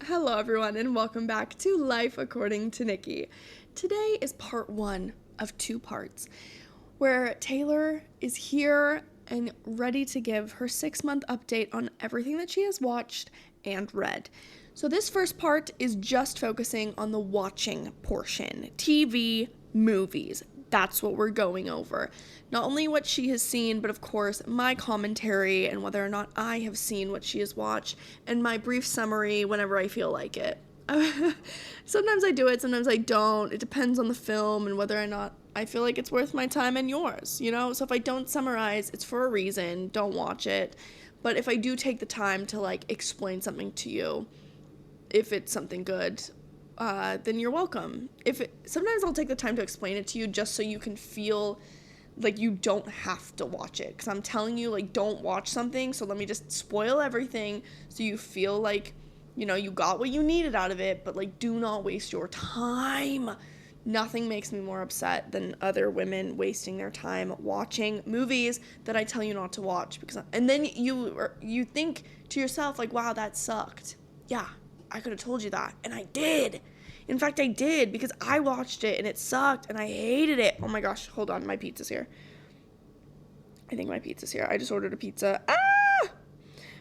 Hello, everyone, and welcome back to Life According to Nikki. Today is part one of two parts, where Taylor is here and ready to give her 6-month update on everything that she has watched and read. So this first part is just focusing on the watching portion, TV, movies. That's what we're going over. Not only what she has seen, but of course my commentary and whether or not I have seen what she has watched, and my brief summary whenever I feel like it. Sometimes I do it, sometimes I don't. It depends on the film and whether or not I feel like it's worth my time and yours, you know? So if I don't summarize, it's for a reason. Don't watch it. But if I do take the time to explain something to you, if it's something good, then you're welcome. Sometimes I'll take the time to explain it to you just so you can feel like you don't have to watch it. Because I'm telling you, don't watch something, so let me just spoil everything so you feel like, you got what you needed out of it, but, do not waste your time. Nothing makes me more upset than other women wasting their time watching movies that I tell you not to watch. And then you think to yourself, wow, that sucked. Yeah, I could have told you that, and I did. In fact, I did, because I watched it, and it sucked, and I hated it. Oh my gosh, hold on, my pizza's here. I think my pizza's here. I just ordered a pizza. Ah!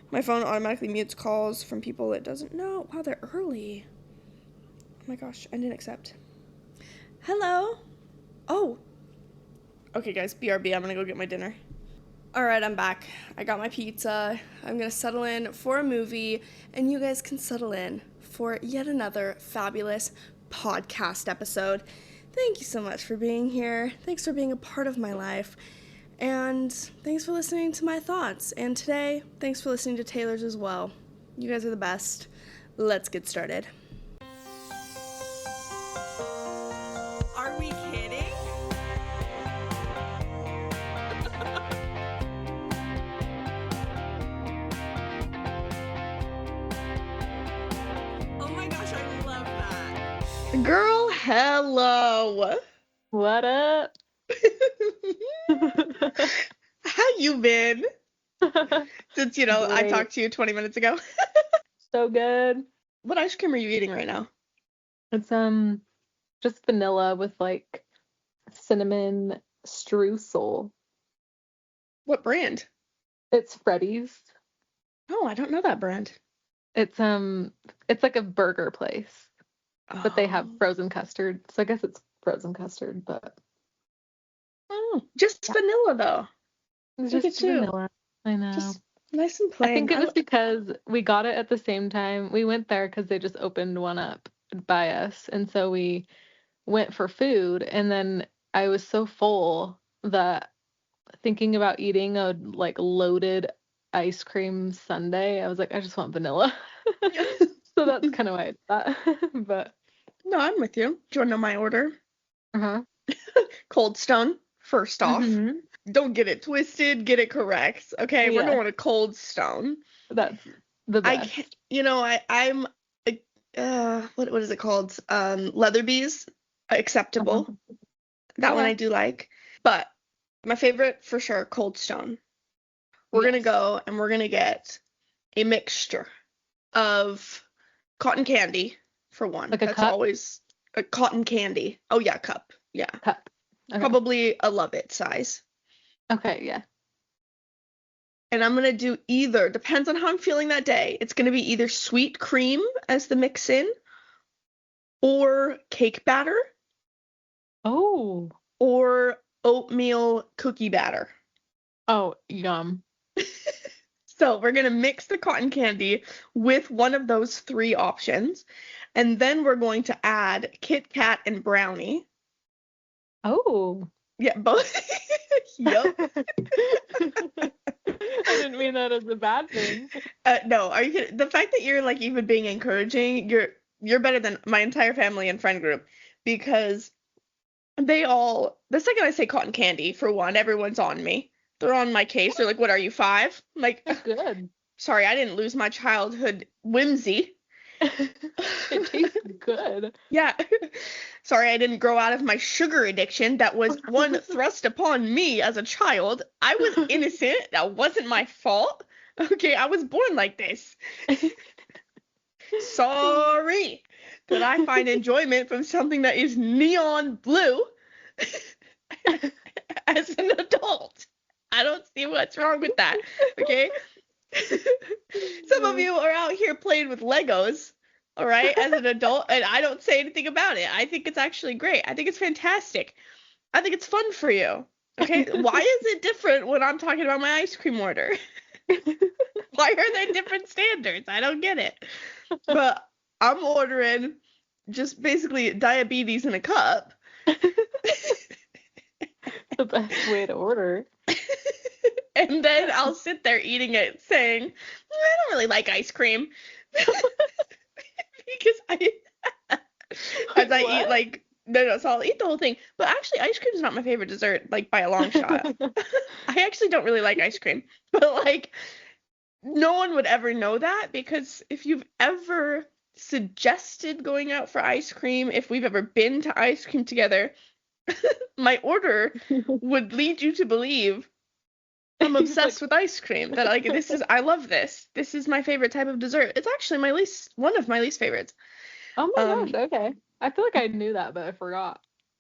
My phone automatically mutes calls from people it doesn't know. Wow, they're early. Oh my gosh, I didn't accept. Hello? Oh. Okay, guys, BRB, I'm gonna go get my dinner. Alright, I'm back. I got my pizza. I'm gonna settle in for a movie, and you guys can settle in for yet another fabulous podcast episode. Thank you so much for being here. Thanks for being a part of my life. And thanks for listening to my thoughts. And today, thanks for listening to Taylor's as well. You guys are the best. Let's get started. Are we kidding? Oh my gosh, I love that. Girl, hello. What up? How you been? Since, I Great. talked to you 20 minutes ago. So good. What ice cream are you eating right now? It's just vanilla with cinnamon streusel. What brand? It's Freddy's. Oh, I don't know that brand. It's like a burger place, but they have Oh. frozen custard. So I guess it's frozen custard, but Oh, just yeah. vanilla though. It's Look just at you. vanilla. I know. Just nice and I plain. think it was because we got it at the same time. We went there because they just opened one up by us, and so we went for food, and then I was so full that thinking about eating a loaded ice cream sundae, I was like, I just want vanilla. So that's kind of why I did that. But No, I'm with you. Do you want to know my order? uh-huh. Cold Stone, first off. Mm-hmm. Don't get it twisted, get it correct. Okay, we're Yeah, going to Cold Stone. that's the I best. can't, I'm what is it called? Leatherby's acceptable. Uh-huh. That one Okay. I do like. But my favorite for sure, Cold Stone. We're gonna Yes. go and we're gonna get a mixture of cotton candy for one. Like a That's cup? always a cotton candy. Oh yeah, cup. Yeah. Cup. Okay. Probably a Love It size. Okay, yeah. And I'm gonna do either, depends on how I'm feeling that day. It's gonna be either sweet cream as the mix in, or cake batter, Oh. or oatmeal cookie batter. Oh, yum. So we're gonna mix the cotton candy with one of those three options, and then we're going to add Kit Kat and brownie. Oh. Yeah, both. Yup. I didn't mean that as a bad thing. No, are you kidding? The fact that you're even being encouraging, you're better than my entire family and friend group, because the second I say cotton candy, for one, everyone's on me. They're on my case. They're like, "What are you, 5?" I'm like, That's good. sorry, I didn't lose my childhood whimsy. It tastes good. Yeah. Sorry, I didn't grow out of my sugar addiction that was one thrust upon me as a child. I was innocent. That wasn't my fault. Okay, I was born like this. Sorry that I find enjoyment from something that is neon blue as an adult. I don't see what's wrong with that, okay? Some of you are out here playing with Legos, all right, as an adult, and I don't say anything about it. I think it's actually great. I think it's fantastic. I think it's fun for you, okay? Why is it different when I'm talking about my ice cream order? Why are there different standards? I don't get it. But I'm ordering just basically diabetes in a cup. The best way to order. And then I'll sit there eating it saying, I don't really like ice cream. Because as I eat, like, no, so I'll eat the whole thing. But actually, ice cream is not my favorite dessert, like, by a long shot. I actually don't really like ice cream. But, like, no one would ever know that, because if you've ever suggested going out for ice cream, if we've ever been to ice cream together, my order would lead you to believe I'm obsessed with ice cream. That, like, I love this. This is my favorite type of dessert. It's actually one of my least favorites. Oh my gosh, okay. I feel like I knew that, but I forgot.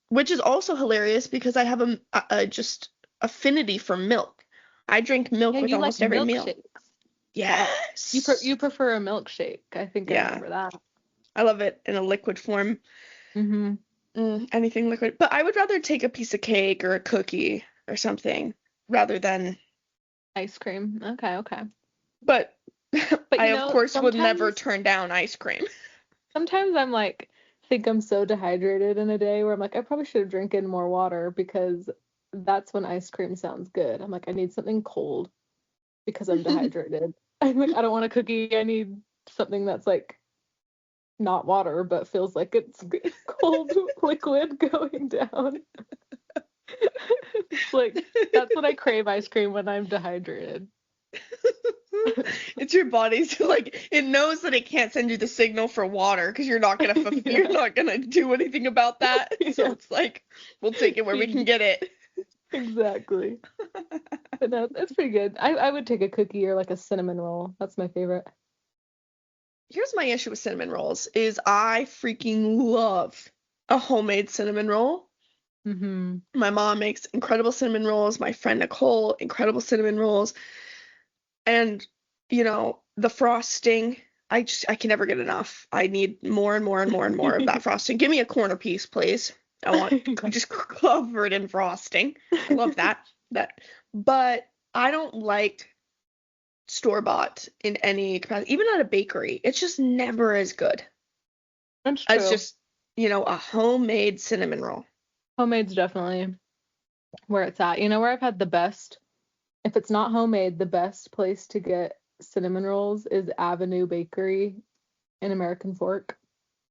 Which is also hilarious because I have a just affinity for milk. I drink milk with almost every meal. Yes. You prefer a milkshake. I think I remember that. I love it in a liquid form. Anything liquid. But I would rather take a piece of cake or a cookie or something rather than ice cream. Okay. But I, of course, would never turn down ice cream. Sometimes I'm like, think I'm so dehydrated in a day where I'm like, I probably should have drinking more water, because that's when ice cream sounds good. I'm like, I need something cold because I'm dehydrated. I'm like, I don't want a cookie. I need something that's like not water, but feels like it's cold liquid going down. It's like, that's what I crave ice cream when I'm dehydrated. It's your body's like, it knows that it can't send you the signal for water because you're not gonna do anything about that. So it's like, we'll take it where we can get it. Exactly. But no, it's pretty good. I would take a cookie or like a cinnamon roll. That's my favorite. Here's my issue with cinnamon rolls is I freaking love a homemade cinnamon roll. My mom makes incredible cinnamon rolls. My friend Nicole, incredible cinnamon rolls. And, you know, the frosting, I can never get enough. I need more and more and more and more of that frosting. Give me a corner piece, please. I want just covered in frosting. I love that. But I don't like store-bought in any capacity. Even at a bakery, it's just never as good. That's true. As just, you know, a homemade cinnamon roll. Homemade's definitely where it's at. You know where I've had the best? If it's not homemade, the best place to get cinnamon rolls is Avenue Bakery in American Fork.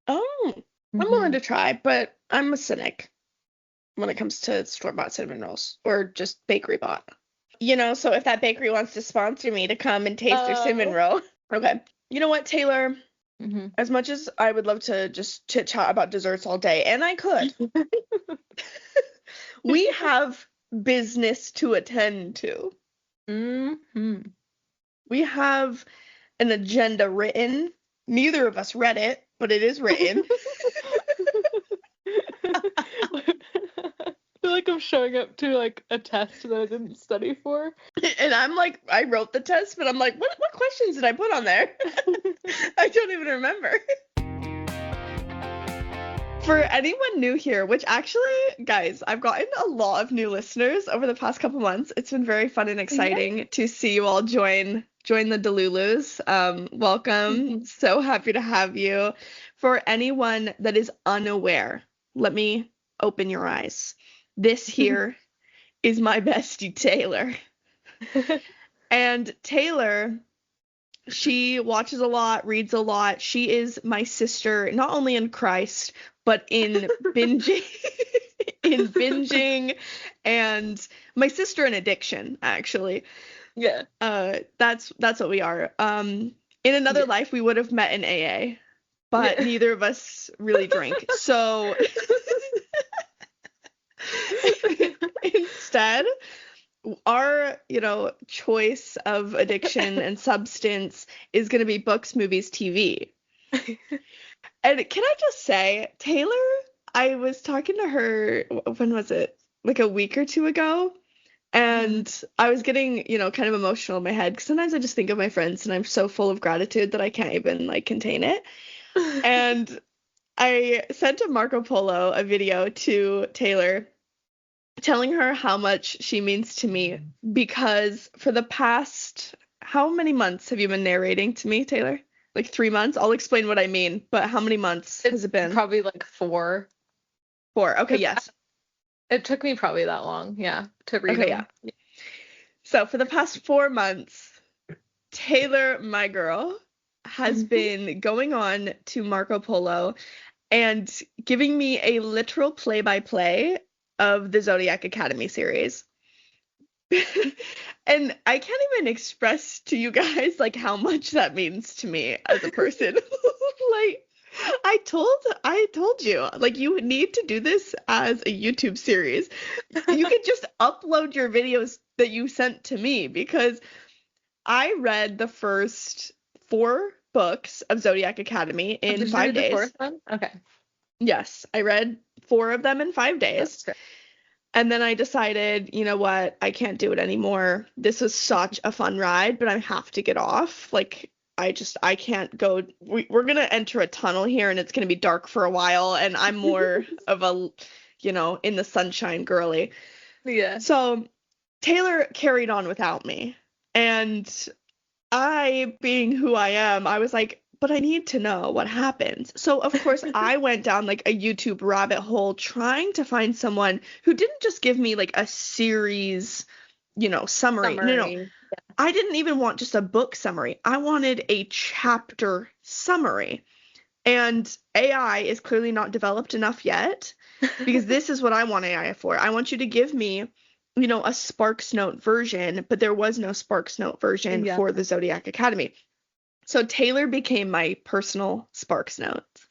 Oh, I'm willing to try, but I'm a cynic when it comes to store-bought cinnamon rolls or just bakery bought. You know, so if that bakery wants to sponsor me to come and taste their cinnamon roll. Okay. You know what, Taylor? As much as I would love to just chit-chat about desserts all day, and I could, we have business to attend to. We have an agenda written. Neither of us read it, but it is written. I feel like I'm showing up to like a test that I didn't study for. And I'm like, I wrote the test, but I'm like, what questions did I put on there? I don't even remember. For anyone new here, which actually, guys, I've gotten a lot of new listeners over the past couple months. It's been very fun and exciting to see you all join the Delulus. Welcome. So happy to have you. For anyone that is unaware, let me open your eyes. This here is my bestie, Taylor. And Taylor, she watches a lot, reads a lot. She is my sister, not only in Christ, but in binging, and my sister in addiction, actually. Yeah. That's what we are. In another life, we would have met in AA, but neither of us really drink. So instead, our, choice of addiction and substance is going to be books, movies, TV. And can I just say, Taylor, I was talking to her, when was it? Like a week or two ago. Mhm. And I was getting, kind of emotional in my head because sometimes I just think of my friends and I'm so full of gratitude that I can't even like contain it. And I sent to Marco Polo a video to Taylor telling her how much she means to me because for the past, how many months have you been narrating to me, Taylor? Like 3 months? I'll explain what I mean, but how many months has It's it been? probably like 4, 4. Okay, because yes. it took me probably that long, yeah, to read Okay, yeah. them. So for the past 4 months, Taylor, my girl, has been going on to Marco Polo and giving me a literal play-by-play of the Zodiac Academy series. And I can't even express to you guys like how much that means to me as a person. Like I told you, like you need to do this as a YouTube series. You could just upload your videos that you sent to me because I read the first 4 books of Zodiac Academy Oh, in did you five read the days. fourth one? Okay, Yes, I read 4 of them in 5 days. that's good. And then I decided, you know what, I can't do it anymore. This was such a fun ride, but I have to get off. Like, I can't go. We're gonna enter a tunnel here and it's gonna be dark for a while. And I'm more of a, in the sunshine girly. Yeah. So Taylor carried on without me. And I, being who I am, I was like, but I need to know what happens. So, of course, I went down like a YouTube rabbit hole trying to find someone who didn't just give me like a series, summary. No, no. Summary. I didn't even want just a book summary. I wanted a chapter summary. And AI is clearly not developed enough yet because this is what I want AI for. I want you to give me, a Sparks Note version, but there was no Sparks Note version Yeah. for the Zodiac Academy. So Taylor became my personal Sparks Notes.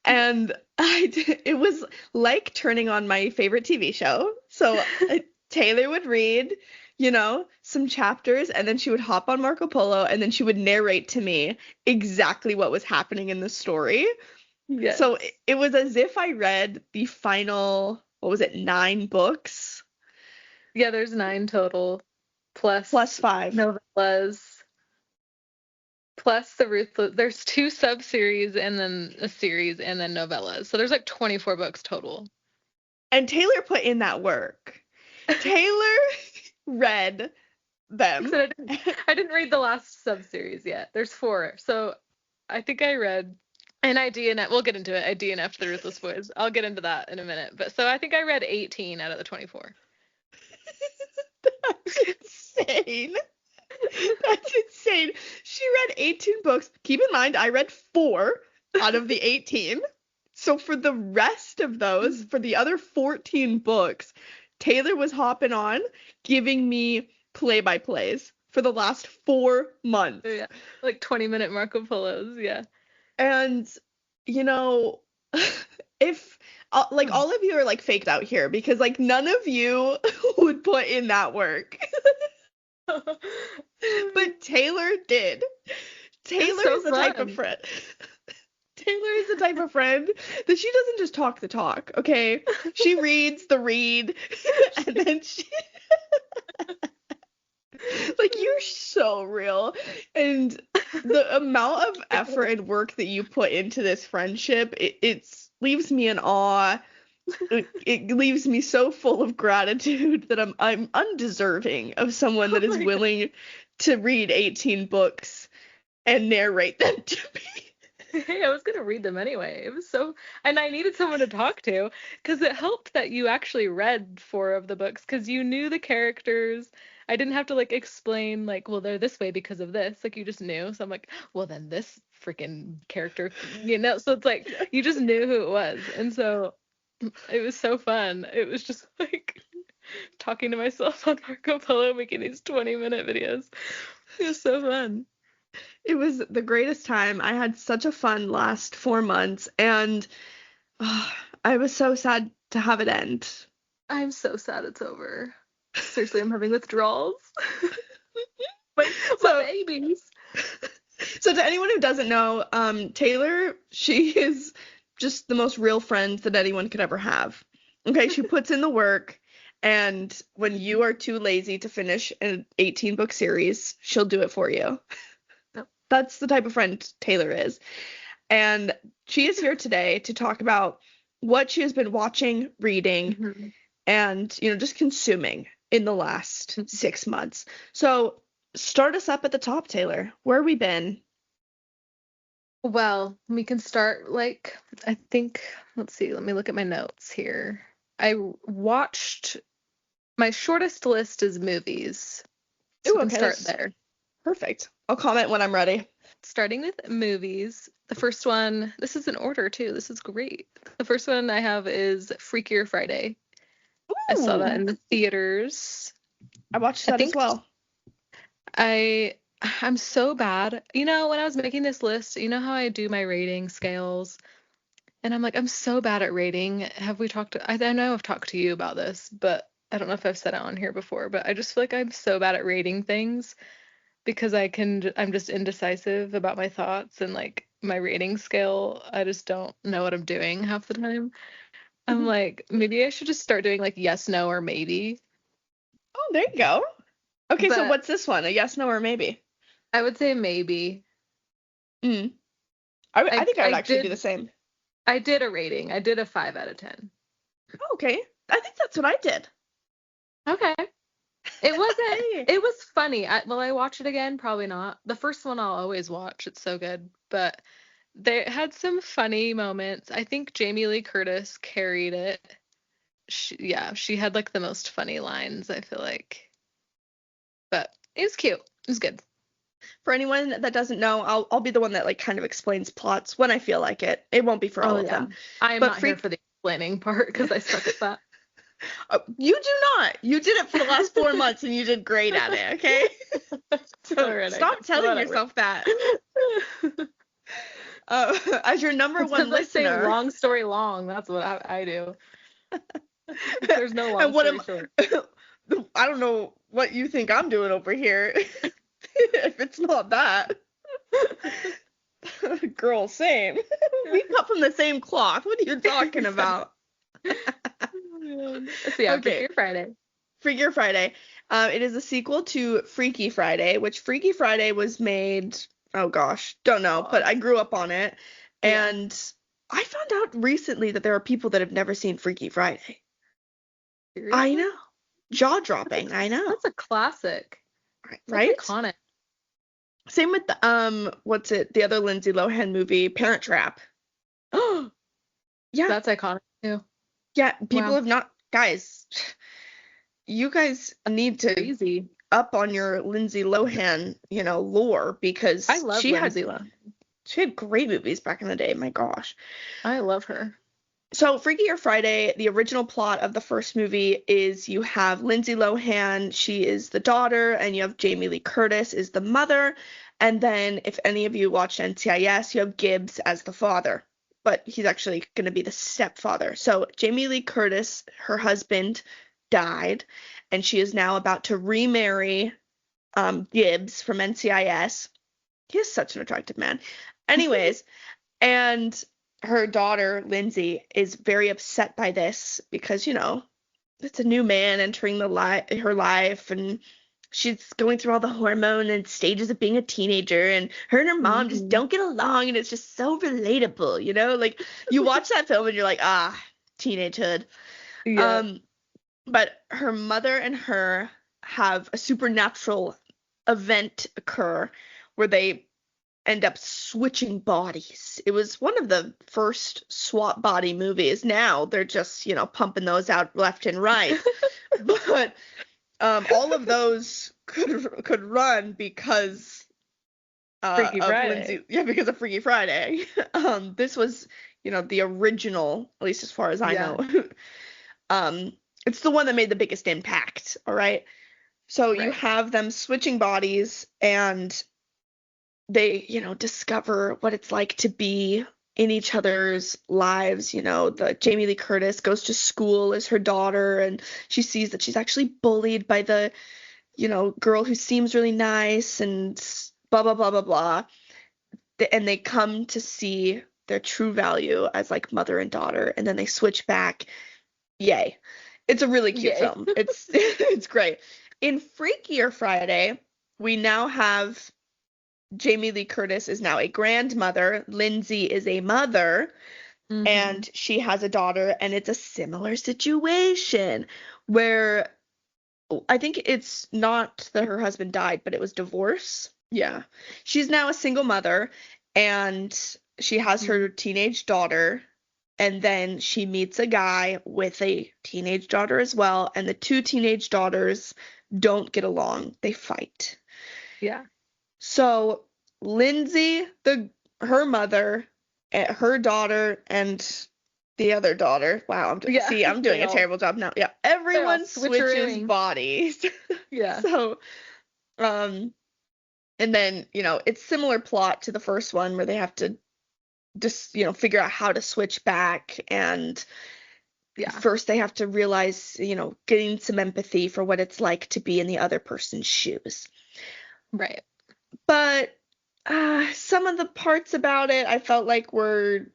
And it was like turning on my favorite TV show. So Taylor would read, some chapters, and then she would hop on Marco Polo, and then she would narrate to me exactly what was happening in the story. Yes. So it was as if I read the final, what was it, 9 books Yeah, there's 9 total, plus plus 5. novellas, plus the Ruthless. There's 2 sub-series and then a series and then novellas. So there's like 24 books total. And Taylor put in that work. Taylor read Like I them. said, I didn't read the last sub-series yet. There's 4. So I think I read, and I DNF. We'll get into it. I DNF'd the Ruthless Boys. I'll get into that in a minute. But so I think I read 18 out of the 24. That's insane. That's insane. She read 18 books. Keep in mind, I read 4 out of the 18. So for the rest of those, for the other 14 books, Taylor was hopping on, giving me play-by-plays for the last 4 months. So yeah, like 20-minute Marco Polos. Yeah. And, you know, if like all of you are like faked out here because like none of you would put in that work. But Taylor did. It's Taylor so is the type of fun. friend. Taylor is the type of friend that she doesn't just talk the talk, okay? She reads the read, and then she like you're so real. And the amount of effort and work that you put into this friendship, it leaves me in awe. It leaves me so full of gratitude that I'm undeserving of someone Oh that is my God. willing to read 18 books and narrate them to me. Hey, I was gonna read them anyway. It was so, and I needed someone to talk to because it helped that you actually read 4 of the books because you knew the characters. I didn't have to like explain like, well, they're this way because of this. Like you just knew. So I'm like, well, then this freaking character, So it's like you just knew who it was, and so it was so fun. It was just like talking to myself on Marco Polo, making these 20-minute videos. It was so fun. It was the greatest time. I had such a fun last 4 months, and oh, I was so sad to have it end. I'm so sad it's over. Seriously, I'm having withdrawals. My So babies. So to anyone who doesn't know, Taylor, she is just the most real friend that anyone could ever have. Okay, she puts in the work, and when you are too lazy to finish an 18-book series, she'll do it for you. Yep. That's the type of friend Taylor is. And she is here today to talk about what she has been watching, reading, Mhm. and, just consuming in the last 6 months. So start us up at the top, Taylor. Where have we been? Well, we can start I think, let's see, let me look at my notes here. Watched my shortest list is movies. So Ooh, we can okay, start that's there. perfect. I'll comment when I'm ready. Starting with movies, the first one, this is in order too. This is great. The first one I have is Freakier Friday. I saw that Ooh, in the theaters. I watched I that as think well. I I'm so bad. When I was making this list, you know how I do my rating scales? And I'm like, I'm so bad at rating. Have we talked I know I've talked to you about this, but I don't know if I've said it on here before, but I just feel like I'm so bad at rating things because I'm just indecisive about my thoughts and like my rating scale. I just don't know what I'm doing half the time. I'm like, maybe I should just start doing like yes, no, or maybe. Oh, there you go. Okay, so But what's this one? A yes, no, or maybe? I would say maybe. Mm. I I think I would I actually do the did same. I did a rating. I did a 5 out of 10. Oh, okay. I think that's what I did. Okay. It wasn't Hey. it was funny. Will I watch it again? Probably not. The first one I'll always watch. It's so good. But they had some funny moments. I think Jamie Lee Curtis carried it. She had like the most funny lines, I feel like. But it was cute. It was good. For anyone that doesn't know, I'll be the one that like kind of explains plots when I feel like it. It won't be for all Oh of yeah. them. I am But not here for the explaining part because I suck at that. You do not. You did it for the last 4 months and you did great at it, okay? All So right, I stop guess. telling Whatever. yourself that. As your number It's one because I say listener, long story long. That's what I do. There's no long and what story am short. I don't know what you think I'm doing over here. If it's not that. Girl, same. We cut from the same cloth. What are you talking about? So yeah, Okay, Freakier Friday. Freakier Friday. It is a sequel to Freaky Friday, which Freaky Friday was made, oh gosh, don't know, but Aw. I grew up on it. Yeah. And I found out recently that there are people that have never seen Freaky Friday. I Seriously? know. Jaw-dropping, I know. That's a classic. That's Right? iconic. Same with the, what's it, the other Lindsay Lohan movie, Parent Trap. Yeah, That's iconic too. yeah, people Wow. have not, guys, you guys need to Crazy. up on your Lindsay Lohan, lore I because love she had Lindsay Lohan. she had great movies back in the day. My gosh. I love her. So Freakier Friday, the original plot of the first movie is you have Lindsay Lohan, she is the daughter, and you have Jamie Lee Curtis is the mother. And then if any of you watched NCIS, you have Gibbs as the father. But he's actually going to be the stepfather. So Jamie Lee Curtis, her husband, died, and she is now about to remarry Gibbs from NCIS. He is such an attractive man. Anyways, and her daughter, Lindsay, is very upset by this because, it's a new man entering her life, and she's going through all the hormone and stages of being a teenager, and her and her mom just Hmm. don't get along, and it's just so relatable. Like you watch that film and you're like, ah, teenagehood. Yeah. Um, but her mother and her have a supernatural event occur where they end up switching bodies. It was one of the first swap body movies. Now they're just, pumping those out left and right. But all of those could run because Freaky of Friday. Lindsay, yeah, because of Freaky Friday. This was, the original, at least as far as I Yeah. know. Um, it's the one that made the biggest impact, all right? So you Right. have them switching bodies and they, discover what it's like to be in each other's lives. The Jamie Lee Curtis goes to school as her daughter, and she sees that she's actually bullied by the, girl who seems really nice and blah, blah, blah, blah, blah. and they come to see their true value as like mother and daughter, and then they switch back. Yay. It's a really cute Yay. film. It's it's great. In Freakier Friday, we now have Jamie Lee Curtis is now a grandmother. Lindsay is a mother, Mm-hmm. and she has a daughter, and it's a similar situation where I think it's not that her husband died, but it was divorce. Yeah. She's now a single mother, and she has Mm-hmm. her teenage daughter, and then she meets a guy with a teenage daughter as well, and the two teenage daughters don't get along. They fight. Yeah. So Lindsay, her mother, her daughter, and the other daughter. Wow, Yeah. I'm doing a terrible job now. Yeah, They're all everyone switches switcherooing. bodies. Yeah. So, um, and then, it's similar plot to the first one where they have to just, figure out how to switch back. And Yeah. first they have to realize, getting some empathy for what it's like to be in the other person's shoes. Right. But some of the parts about it I felt like were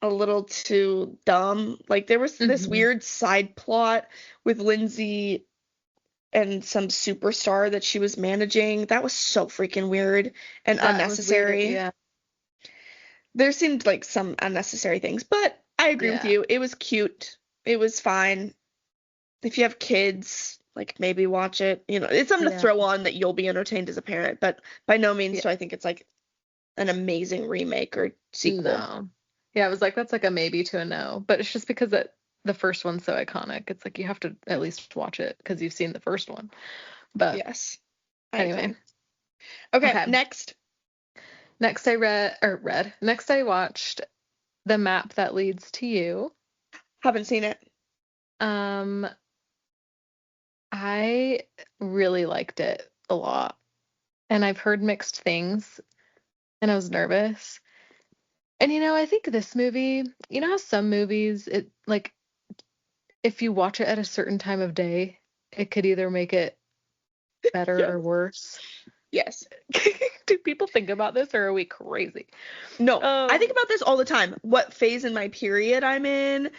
a little too dumb. Like there was this Mm-hmm. weird side plot with Lindsay and some superstar that she was managing. That was so freaking weird and That was weird. unnecessary. Yeah. There seemed like some unnecessary things, but I agree with Yeah. you. It was cute. It was fine. If you have kids, like maybe watch it. It's something to Yeah. throw on that you'll be entertained as a parent, but by no means Yeah. do I think it's like an amazing remake or sequel. No. Yeah, it was like that's like a maybe to a no, but it's just because the first one's so iconic. It's like you have to at least watch it because you've seen the first one. But Yes, I anyway, agree. Okay, okay. next. Next I read. Next I watched The Map That Leads to You. Haven't seen it. Um, I really liked it a lot, and I've heard mixed things, and I was nervous. And I think this movie, how some movies, it like if you watch it at a certain time of day, it could either make it better Yes. or worse. Yes. Do people think about this or are we crazy? No, I think Um, about this all the time. What phase in my period I'm in,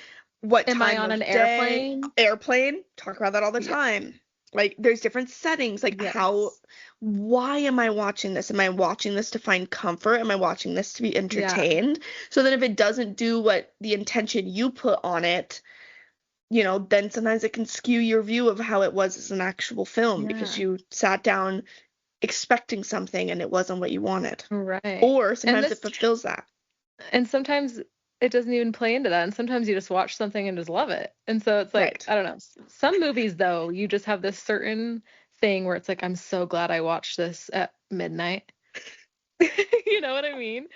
what am I time on an of day, airplane? airplane, talk about that all the Yeah. time. Like there's different settings, like Yes. why am I watching this? Am I watching this to find comfort? Am I watching this to be Yeah. entertained? So then if it doesn't do what the intention you put on it, then sometimes it can skew your view of how it was as an actual film because Yeah. you sat down expecting something and it wasn't what you wanted. Right. Or And sometimes it this fulfills that. and sometimes it doesn't even play into that. And sometimes you just watch something and just love it. And so it's like, Right. I don't know. Some movies though, you just have this certain thing where it's like, I'm so glad I watched this at midnight. You know what I mean?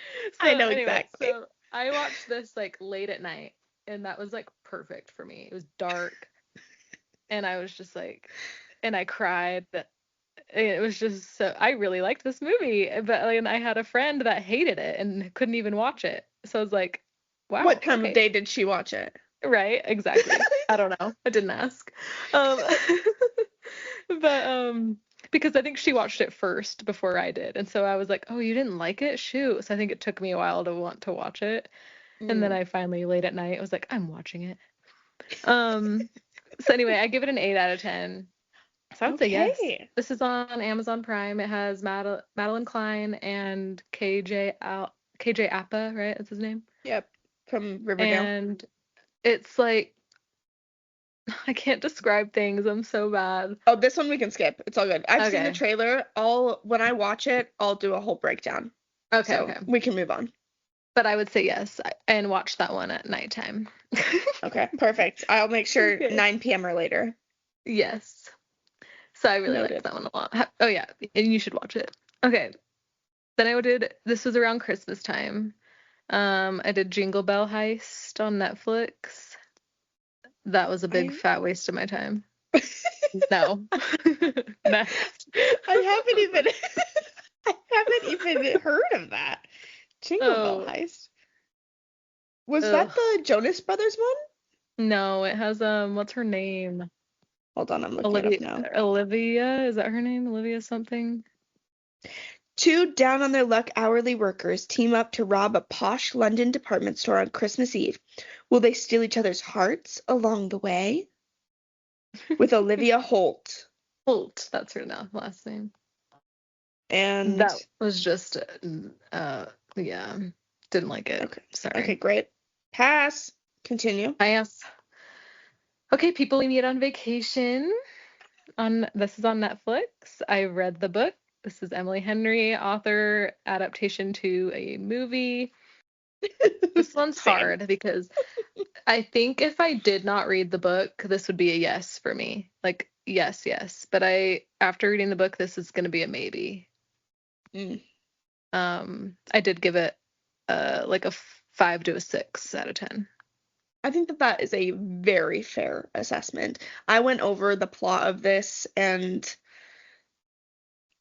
So I know anyway, exactly. so I watched this like late at night and that was like perfect for me. It was dark and I was just like and I cried. It was just so I really liked this movie, but like, and I had a friend that hated it and couldn't even watch it. So I was like, What wow, time of okay. day did she watch it? Right, exactly. I don't know. I didn't ask. Um but because I think she watched it first before I did. And so I was like, "Oh, you didn't like it? Shoot." So I think it took me a while to want to watch it. And then Mm. I finally late at night was like, "I'm watching it." Um so anyway, I give it an 8 out of 10. So I would say yes. Okay. This is on Amazon Prime. It has Madeline Klein and KJ Appa, right? That's his name. Yep. From Riverdale. And it's like I can't describe things. I'm so bad. Oh, this one we can skip. It's all good. I've seen the Okay. trailer. When I watch it, I'll do a whole breakdown. Okay, So okay. we can move on. But I would say yes and watch that one at nighttime. Okay, perfect. I'll make sure Okay. 9 p.m. or later. Yes. So I really liked Noted. that one a lot. Oh yeah, and you should watch it. Okay. Then this was around Christmas time. I did Jingle Bell Heist on Netflix. That was a big I fat waste of my time. No. Next. I haven't even I haven't even heard of that. Jingle Bell Oh, Heist. Was that ugh. the Jonas Brothers one? No, it has what's her name? Hold on, I'm looking it up Olivia now. Olivia, is that her name? Olivia something? Two down on their luck hourly workers team up to rob a posh London department store on Christmas Eve. Will they steal each other's hearts along the way? With Olivia Holt. Holt, that's her last name. And That was just, yeah, didn't like it. okay. Okay, Sorry. great. Pass. Continue. I asked, okay, people we meet on vacation. This is on Netflix. I read the book. This is Emily Henry, author, adaptation to a movie. This one's Same. hard because I think if I did not read the book, this would be a yes for me. Like, yes, yes. But after reading the book, this is going to be a maybe. Mm. I did give it like a 5 to a 6 out of 10. I think that that is a very fair assessment. I went over the plot of this and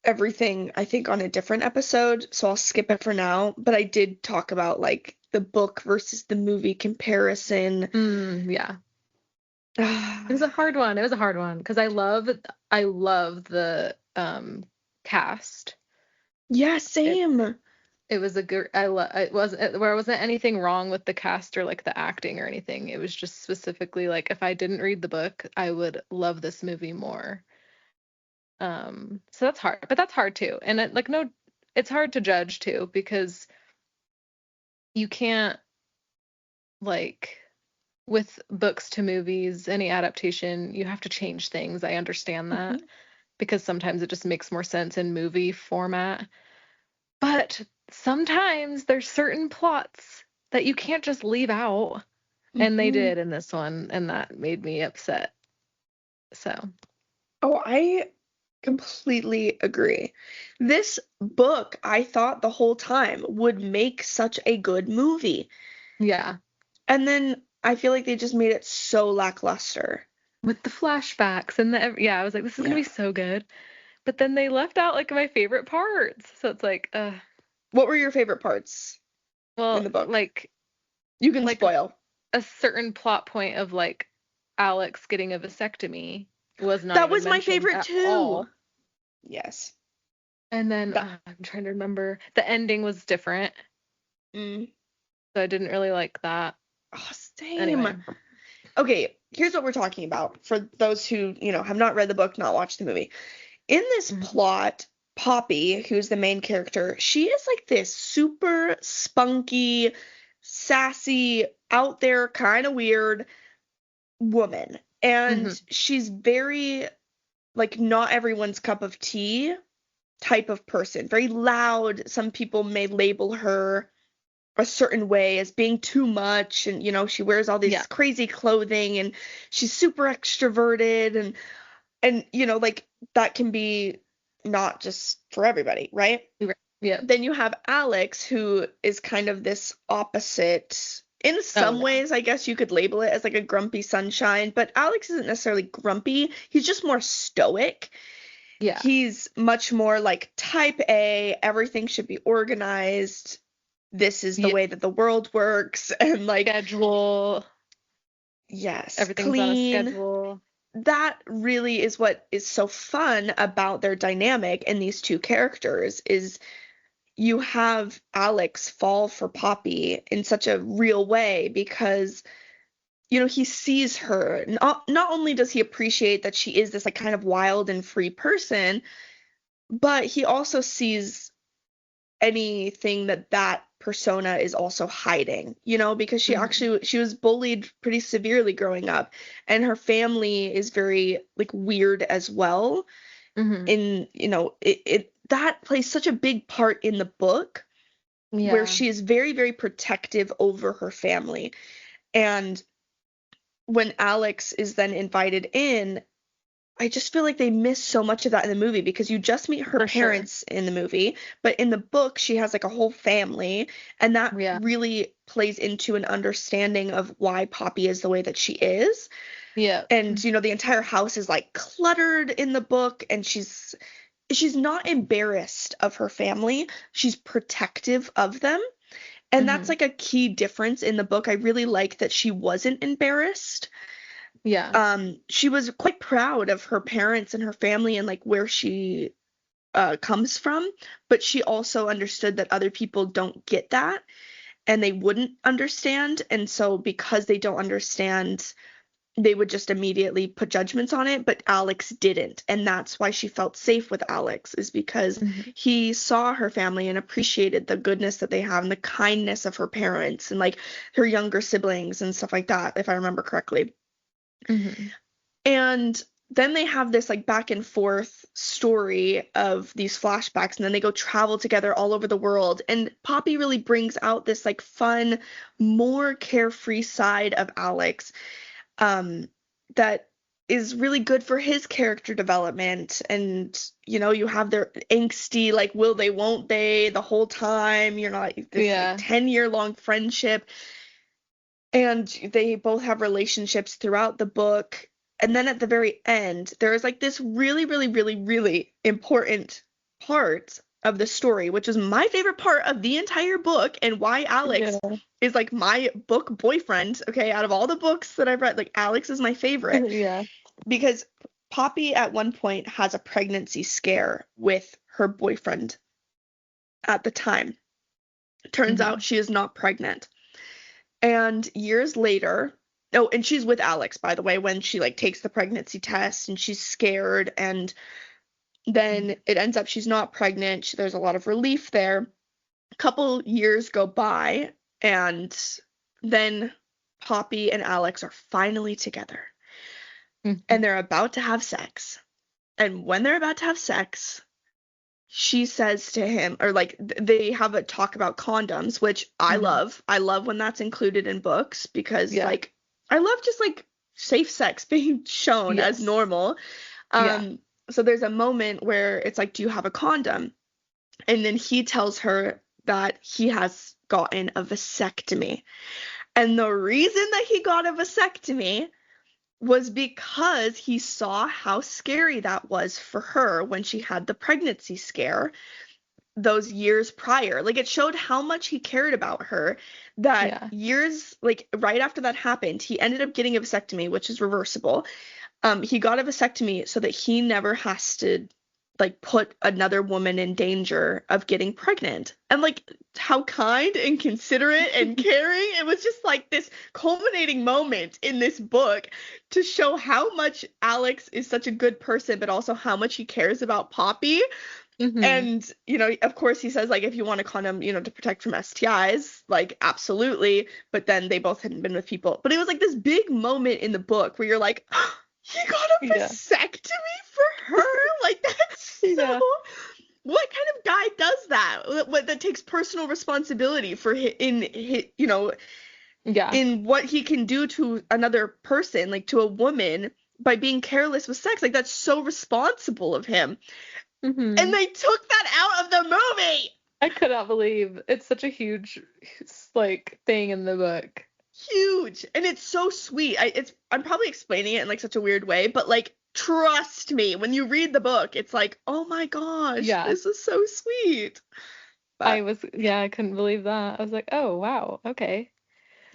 everything, I think, on a different episode, so I'll skip it for now. But I did talk about like the book versus the movie comparison. Yeah. It was a hard one. It was a hard one because I love the cast. Yeah, It same. it was a good there wasn't anything wrong with the cast or like the acting or anything. It was just specifically like if I didn't read the book, I would love this movie more. So that's hard, but that's hard too. And it, like no, it's hard to judge too because you can't like with books to movies, any adaptation, you have to change things. I understand that Hmm. because sometimes it just makes more sense in movie format. But sometimes there's certain plots that you can't just leave out. And they Hmm. did in this one, and that made me upset. So, Oh, I completely agree. This book, I thought the whole time would make such a good movie. yeah. And then I feel like they just made it so lackluster. With the flashbacks and yeah, I was like, this is gonna Yeah. be so good. But then they left out like my favorite parts. So it's like, What were your favorite parts in well, the book? like You can like spoil. a certain plot point of like Alex getting a vasectomy was not That even was my mentioned favorite at too. all. Yes. And then That. I'm trying to remember. The ending was different, Mm. so I didn't really like that. Oh, same. Anyway. Okay, here's what we're talking about for those who, have not read the book, not watched the movie. In this Mhm. plot, Poppy, who's the main character, she is like this super spunky, sassy, out there, kind of weird woman. And Mhm. she's very, like, not everyone's cup of tea type of person. Very loud. Some people may label her a certain way as being too much. And, she wears all Yeah. this crazy clothing and she's super extroverted and like that can be not just for everybody, right? Right. Yeah. Then you have Alex, who is kind of this opposite. In Oh some yeah. ways, I guess you could label it as like a grumpy sunshine, but Alex isn't necessarily grumpy. He's just more stoic. Yeah. He's much more like type A, everything should be organized. This is the Yeah. way that the world works. And like, Schedule. yes, Everything's on a clean. schedule. That really is what is so fun about their dynamic in these two characters is you have Alex fall for Poppy in such a real way because he sees her. Not only does he appreciate that she is this like kind of wild and free person, but he also sees anything that persona is also hiding, because Mhm. she was bullied pretty severely growing up and her family is very like weird as well. Mhm. In it that plays such a big part in the book where Yeah. she is very, very protective over her family. And when Alex is then invited in, I just feel like they miss so much of that in the movie because you just meet her For sure. parents in the movie, but in the book, she has like a whole family, and that Yeah. really plays into an understanding of why Poppy is the way that she is. Yeah. And, the entire house is like cluttered in the book, and she's not embarrassed of her family. She's protective of them. And that's Mhm. like a key difference in the book. I really like that she wasn't embarrassed. Yeah. She was quite proud of her parents and her family and like where she comes from, but she also understood that other people don't get that and they wouldn't understand. And so because they don't understand, they would just immediately put judgments on it, but Alex didn't. And that's why she felt safe with Alex, is because Mhm. he saw her family and appreciated the goodness that they have and the kindness of her parents and like her younger siblings and stuff like that, if I remember correctly. Mhm. And then they have this like back and forth story of these flashbacks, and then they go travel together all over the world. And Poppy really brings out this like fun, more carefree side of Alex, that is really good for his character development. And you have their angsty like will they won't they the whole time, you're not this like Yeah. 10-year long friendship, and they both have relationships throughout the book. And then at the very end, there is like this really, really, really, really important part of the story, which is my favorite part of the entire book and why Alex Yeah. is like my book boyfriend. Okay, out of all the books that I've read, like Alex is my favorite Yeah. because Poppy at one point has a pregnancy scare with her boyfriend at the time. Turns out Mhm. she is not pregnant. And years later, oh, and she's with Alex, by the way, when she like takes the pregnancy test and she's scared, and then it ends up she's not pregnant. There's a lot of relief there. A couple years go by, and then Poppy and Alex are finally together, and Mhm. they're about to have sex. And when they're about to have sex, she says to him, or like they have a talk about condoms, which I Mhm. love. I love when that's included in books because Yeah. like I love just like safe sex being shown as Yes. normal. Yeah. Um, so there's a moment where it's like, do you have a condom? And then he tells her that he has gotten a vasectomy. And the reason that he got a vasectomy was because he saw how scary that was for her when she had the pregnancy scare those years prior. Like it showed how much he cared about her, that Yeah. years like right after that happened, he ended up getting a vasectomy, which is reversible. He got a vasectomy so that he never has to like put another woman in danger of getting pregnant. And like how kind and considerate and caring. It was just like this culminating moment in this book to show how much Alex is such a good person, but also how much he cares about Poppy. Mhm. And, of course, he says, like, if you want a condom, to protect from STIs, like, absolutely. But then they both hadn't been with people. But it was like this big moment in the book where you're like, oh, he got a Yeah. vasectomy for her? Like, that's so. Yeah. What kind of guy does that? That takes personal responsibility for Yeah. in what he can do to another person, like to a woman, by being careless with sex. Like, that's so responsible of him. And Mhm. they took that out of the movie. I could not believe it's such a huge like thing in the book. Huge. And it's so sweet. I'm probably explaining it in like such a weird way, but like trust me, when you read the book, it's like, "Oh my gosh, Yeah. this is so sweet." I But was yeah, I couldn't believe that. I was like, "Oh, wow. Okay."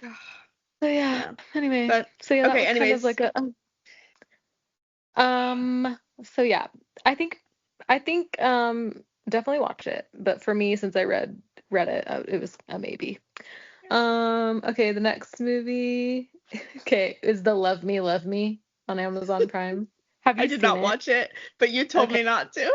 So yeah, yeah. anyway. But So yeah, that okay, was kind of anyways, like a so yeah. I think definitely watch it. But for me since I read it, it was a maybe. Okay, the next movie okay, is the Love Me on Amazon Prime. Have I you did seen not it? watch it, but you told Okay. me not to.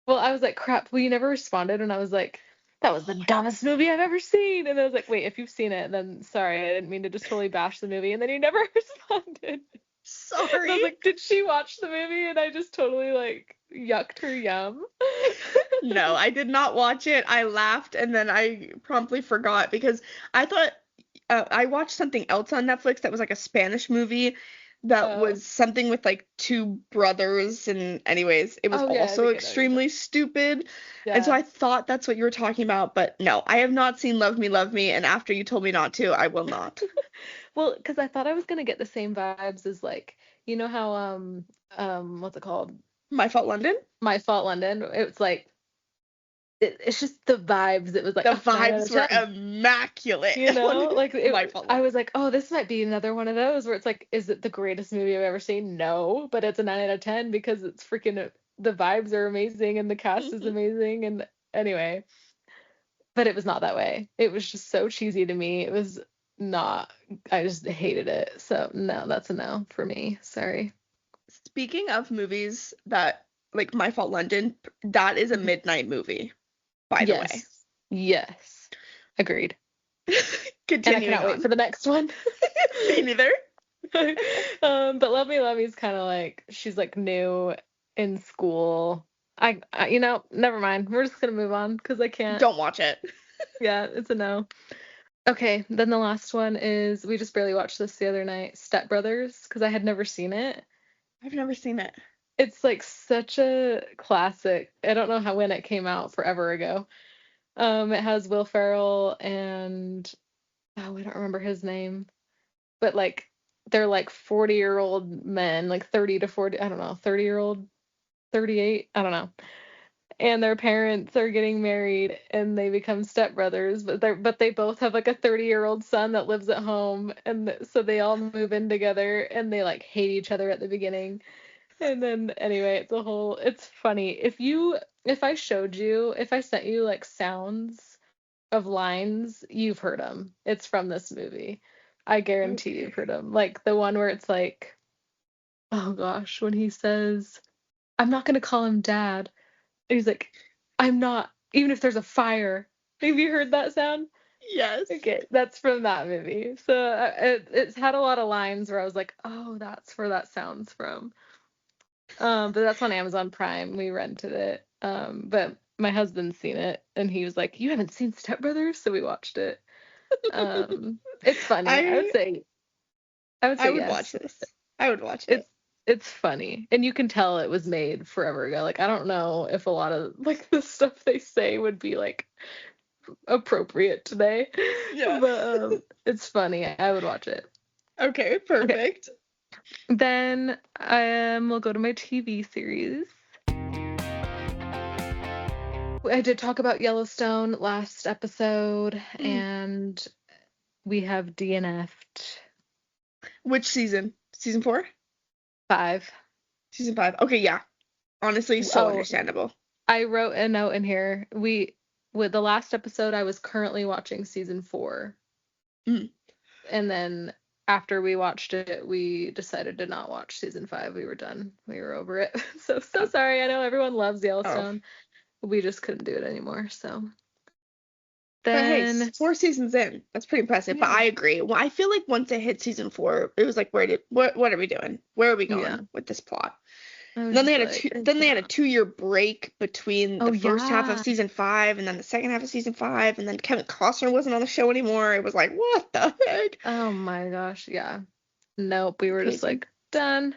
Well, I was like, crap, well, you never responded, and I was like, that was the dumbest movie I've ever seen. And I was like, wait, if you've seen it, then sorry, I didn't mean to just totally bash the movie. And then you never responded. And I Sorry. was like, did she watch the movie? And I just totally like yucked her yum. No, I did not watch it. I laughed and then I promptly forgot because I thought I watched something else on Netflix that was like a Spanish movie that Oh, was something with like two brothers, and anyways, it was oh yeah, I also think I know what you're talking. extremely stupid. And so Yeah. I thought that's what you were talking about, but no, I have not seen Love Me, and after you told me not to, I will not. Well, because I thought I was gonna get the same vibes as like, you know how what's it called? My Fault London? My Fault London. It's like it's just the vibes. It was like, The oh, 9 out vibes of were 10. immaculate. You know, like My Fault I London. was like, oh, this might be another one of those where it's like, is it the greatest movie I've ever seen? No, but it's a 9 out of 10 because it's freaking the vibes are amazing and the cast is amazing. And anyway, but it was not that way. It was just so cheesy to me. It was not, I just hated it. So no, that's a no for me. Sorry. Speaking of movies that, like My Fault London, that is a Mhm. midnight movie, by the way. Yes. Yes. Agreed. And I Continuing cannot wait on. for the next one. Me neither. But Love Me Love Me is kind of like she's like new in school. Never mind. We're just gonna move on because I can't. Don't watch it. Yeah, it's a no. Okay, then the last one is we just barely watched this the other night, Step Brothers, because I had never seen it. I've never seen it. It's like such a classic. I don't know when it came out, forever ago. It has Will Ferrell and oh, I don't remember his name, but like they're like 40-year-old men, like 30 to 40, I don't know, 30-year-old, 38, I don't know. And their parents are getting married and they become stepbrothers, but they both have like a 30-year-old son that lives at home, and so they all move in together and they like hate each other at the beginning. And then anyway, it's funny. If I sent you like sounds of lines, you've heard them. It's from this movie. I guarantee Okay. you've heard them. Like the one where it's like, oh gosh, when he says, I'm not gonna call him dad. And he's like, I'm not, even if there's a fire. Have you heard that sound? Yes. Okay, that's from that movie. So it's had a lot of lines where I was like, oh, that's where that sounds from. But that's on Amazon Prime. We rented it. But my husband's seen it and he was like, you haven't seen Step Brothers? So we watched it. It's funny. I I would I say would watch yes. this. I would watch it. It's funny. And you can tell it was made forever ago. Like I don't know if a lot of like the stuff they say would be like appropriate today. Yeah. But it's funny. I would watch it. Okay, Okay. perfect. Then we'll go to my TV series. I did talk about Yellowstone last episode, Mm. and we have DNF'd Which season? Season 4? 5. Season 5. Okay, yeah. Honestly, so Oh, understandable. I wrote a note in here. With the last episode, I was currently watching season 4. Mm. And then after we watched it, we decided to not watch season 5. We were done. We were over it. So sorry. I know everyone loves Oh. Yellowstone. We just couldn't do it anymore. So But hey, then 4 seasons in. That's pretty impressive. But yeah. I agree. Well, I feel like once it hit season 4, it was like, what are we doing? Where are we Yeah. going with this plot? I was Then they just had a like, two, then they had a 2-year break between oh the first half of yeah. season 5 and then the second half of season 5, and then Kevin Costner wasn't on the show anymore. It was like, what the heck? Oh my gosh, yeah. Nope, we were just Crazy. like done.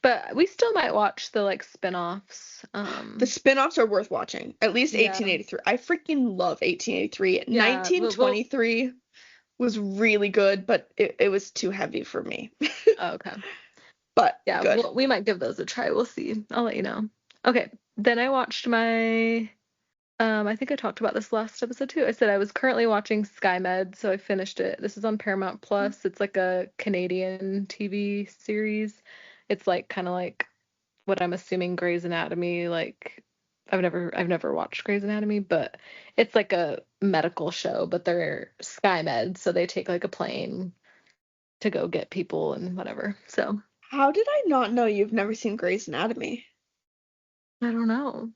But we still might watch the like spin-offs. The spin-offs are worth watching. At least Yeah. 1883. I freaking love 1883. Yeah, 1923 was really good, but it was too heavy for me. oh, okay. But Yeah, good. we might give those a try. We'll see. I'll let you know. Okay, then I watched my I think I talked about this last episode too. I said I was currently watching SkyMed, so I finished it. This is on Paramount Plus. It's like a Canadian TV series. It's like kind of like what I'm assuming Grey's Anatomy, like I've never watched Grey's Anatomy, but it's like a medical show, but they're SkyMed, so they take like a plane to go get people and whatever. So How did I not know you've never seen Grey's Anatomy? I don't know.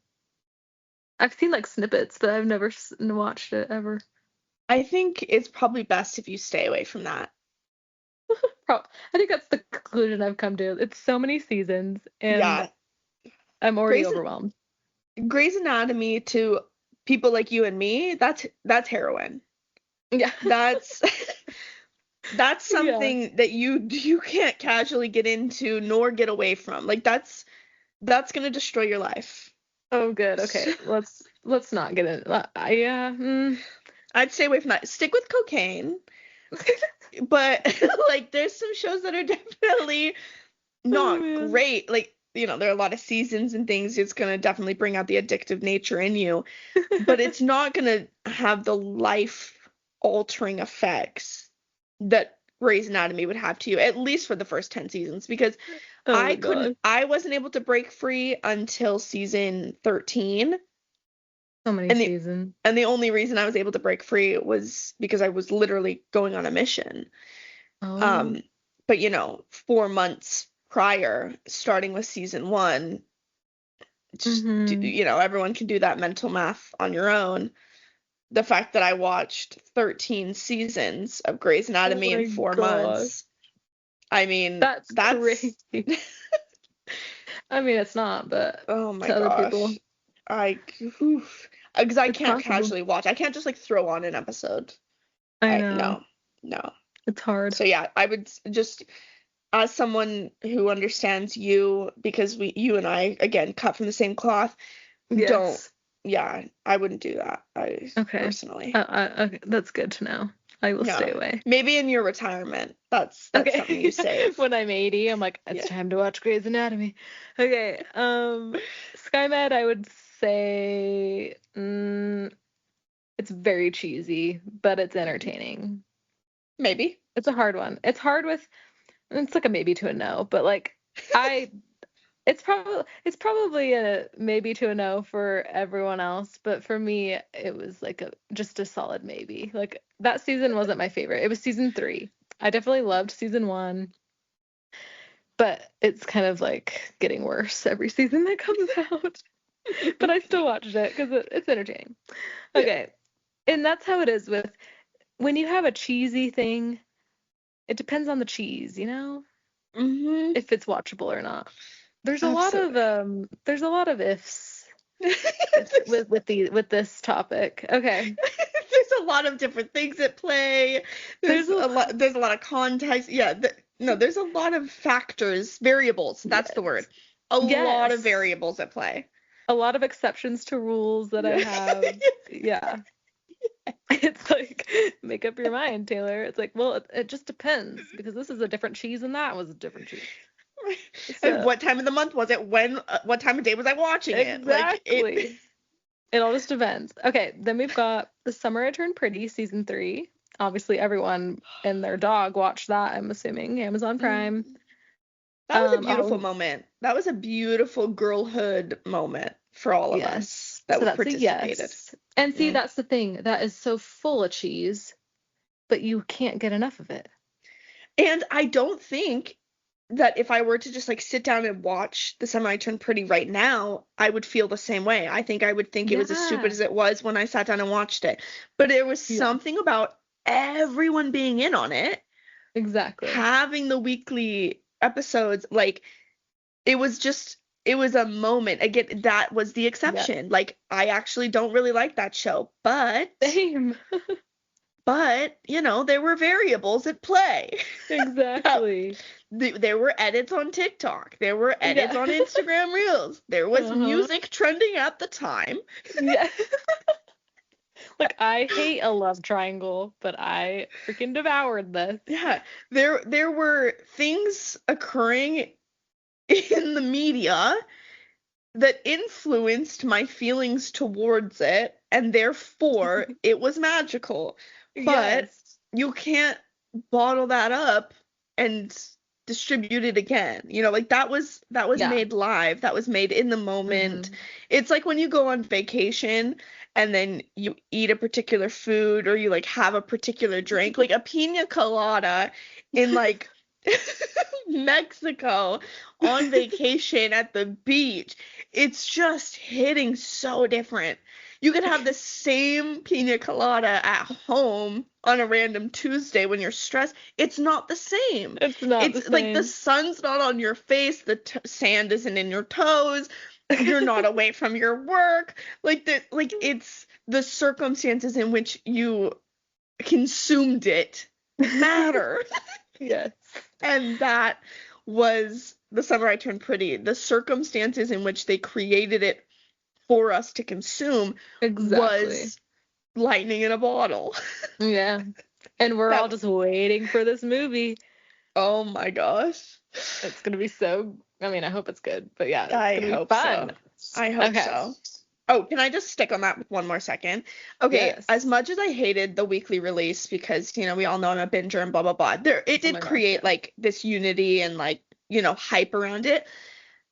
I've seen like snippets, but I've never watched it ever. I think it's probably best if you stay away from that. I think that's the conclusion I've come to. It's so many seasons, and Yeah. I'm already Grey's, overwhelmed. Grey's Anatomy to people like you and me, that's heroin. Yeah. That's that's Yeah. something that you can't casually get into nor get away from. Like that's gonna destroy your life. Oh, good. Okay. Let's not get into yeah. I'd stay away from that. Stick with cocaine. But like there's some shows that are definitely not man. great. Like, there are a lot of seasons and things. It's gonna definitely bring out the addictive nature in you, but it's not gonna have the life altering effects that Grey's Anatomy would have to you, at least for the first 10 seasons, because Oh my God. I wasn't able to break free until season 13. So many And the seasons. and the only reason I was able to break free was because I was literally going on a mission. Oh. Um, but 4 months prior, starting with season one, just Mm-hmm. everyone can do that mental math on your own. The fact that I watched 13 seasons of Grey's Oh Anatomy in my four gosh. months, I mean, That's that's crazy. I mean, it's not, but oh my to other people, gosh. I because I it's can't possible. casually watch. I can't just like throw on an episode. I I know. no. No. It's hard. So yeah, I would just as someone who understands you because you and I again cut from the same cloth, don't Yes. yeah, I wouldn't do that. I Okay. personally. Okay. That's good to know. I will stay No. away. Maybe in your retirement. That's something you Okay. save. When I'm 80, I'm like, it's Yeah. time to watch Grey's Anatomy. Okay. SkyMed, I would say, it's very cheesy, but it's entertaining. Maybe. It's a hard one. It's like a maybe to a no, but like I it's probably a maybe to a no for everyone else, but for me it was like a just a solid maybe. Like that season wasn't my favorite. It was season 3. I definitely loved season 1, but it's kind of like getting worse every season that comes out. But I still watched it because it's entertaining. Yeah. Okay. And that's how it is with when you have a cheesy thing, it depends on the cheese, Mm-hmm. if it's watchable or not. Absolutely. There's a lot of ifs with this topic. Okay. There's a lot of different things at play. There's a There's a lot of context. Yeah, no, there's a lot of factors, variables. That's the word. Yes. A lot of Yes. variables at play. A lot of exceptions to rules that I Yeah. have. Yeah. It's like make up your mind, Taylor. It's like, well, it just depends because this is a different cheese and that was a different cheese. And So, what time of the month was it? What time of day was I watching it? Like it. exactly. It all just depends. Okay, then we've got The Summer I Turned Pretty, season 3. Obviously, everyone and their dog watched that, I'm assuming. Amazon Prime. Mhm. That was a beautiful Oh, moment. That was a beautiful girlhood moment for all of us yes. that So that's a participated. yes. And see, Mm. that's the thing. That is so full of cheese, but you can't get enough of it. And I don't think that if I were to just like sit down and watch The Summer I Turned Pretty right now, I would feel the same way. I think I would think it was as stupid Yeah, as it was when I sat down and watched it. But there was yeah, something about everyone being in on it, exactly. having the weekly episodes, like it was a moment. Again, that was the Yes. exception. Like I actually don't really like that show, Same. there were variables at play. Now, Exactly. there were edits on TikTok. There were edits Yeah. on Instagram Reels. There was Uh-huh. music trending at the time. Yeah. Like I hate a love triangle, but I freaking devoured this. Yeah, there were things occurring in the media that influenced my feelings towards it, and therefore it was magical. But Yes. you can't bottle that up and distribute it again. Like that was Yeah. made live, that was made in the moment. Hmm. It's like when you go on vacation and then you eat a particular food or you like have a particular drink, like a pina colada in like Mexico on vacation at the beach. It's just hitting so different. You could have the same pina colada at home on a random Tuesday when you're stressed. It's not the same. It's not the It's like the same. sun's not on your face, the sand isn't in your toes, you're not away from your work. It's the circumstances in which you consumed it matter. Yes. And that was The Summer I Turned Pretty. The circumstances in which they created it for us to consume Exactly. was lightning in a bottle. Yeah. And we're all That, just waiting for this movie. oh my gosh. It's gonna be so, I mean, I hope it's good, but yeah, it's I gonna be hope so. fun. I hope Okay. so. Oh, can I just stick on that with one more second? Okay, as Yes. much as I hated the weekly release because, we all know I'm a binger and blah blah blah, it Oh did my gosh, create yeah. like this unity and like, hype around it.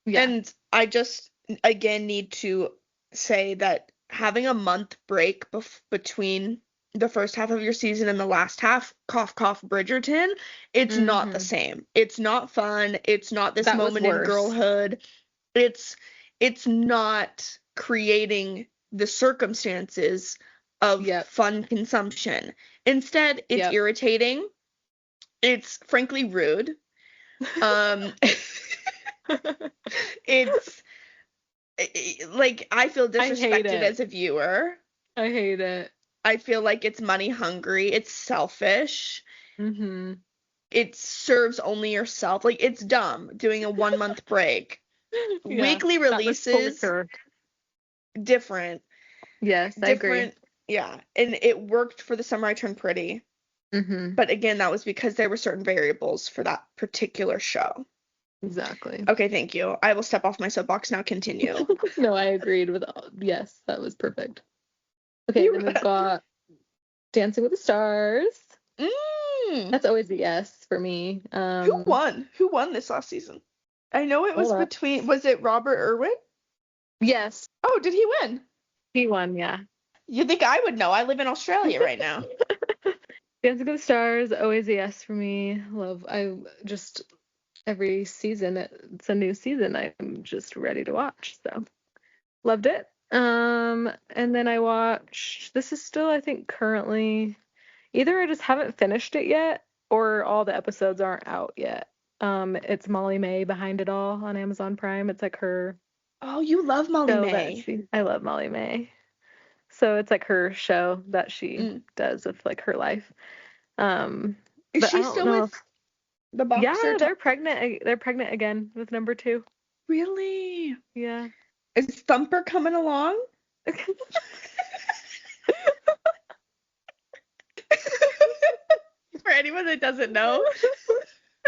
Yeah. And I just again need to say that having a month break between the first half of your season and the last half, cough cough Bridgerton, it's not the Hmm. same. It's not fun. It's not this That was moment in worse. girlhood. It's it's not creating the circumstances of Yep. fun consumption. Instead, it's Yep. irritating. It's frankly rude. Um, it's like I feel I hate disrespected it. as a viewer. I hate it. I feel like it's money hungry. It's selfish. Hmm. It serves only yourself. Like it's dumb doing a 1 month break. Yeah. Weekly That was releases, torture. different. Yes, I agree. Different. Yeah. And it worked for The Summer I Turned Pretty. Hmm. But again, that was because there were certain variables for that particular show. Exactly. Okay, thank you. I will step off my soapbox now. Continue. No, I agreed with all. Yes, that was perfect. Okay, You then we've got Dancing with the Stars. mm, That's always a yes for me. who won? Who won this last season? I know it Hold was up. between, was it Robert Irwin? Yes, Oh, did he win? he won, yeah. You think I would know? I live in Australia right now. Dancing with the Stars, always a yes for me. Love, I just every season it's a new season. I'm just ready to watch. So loved it. And then I watched. This is still, I think, currently either I just haven't finished it yet, or all the episodes aren't out yet. It's Molly May Behind It All on Amazon Prime. It's like her Oh, you love Molly show that May. she. I love Molly May. So it's like her show that she Mm. does with like her life. Um, Is but I she don't still know with if the boxer? yeah, they're pregnant. They're pregnant again with number two. Really? Yeah. Is Thumper coming along? For anyone that doesn't know,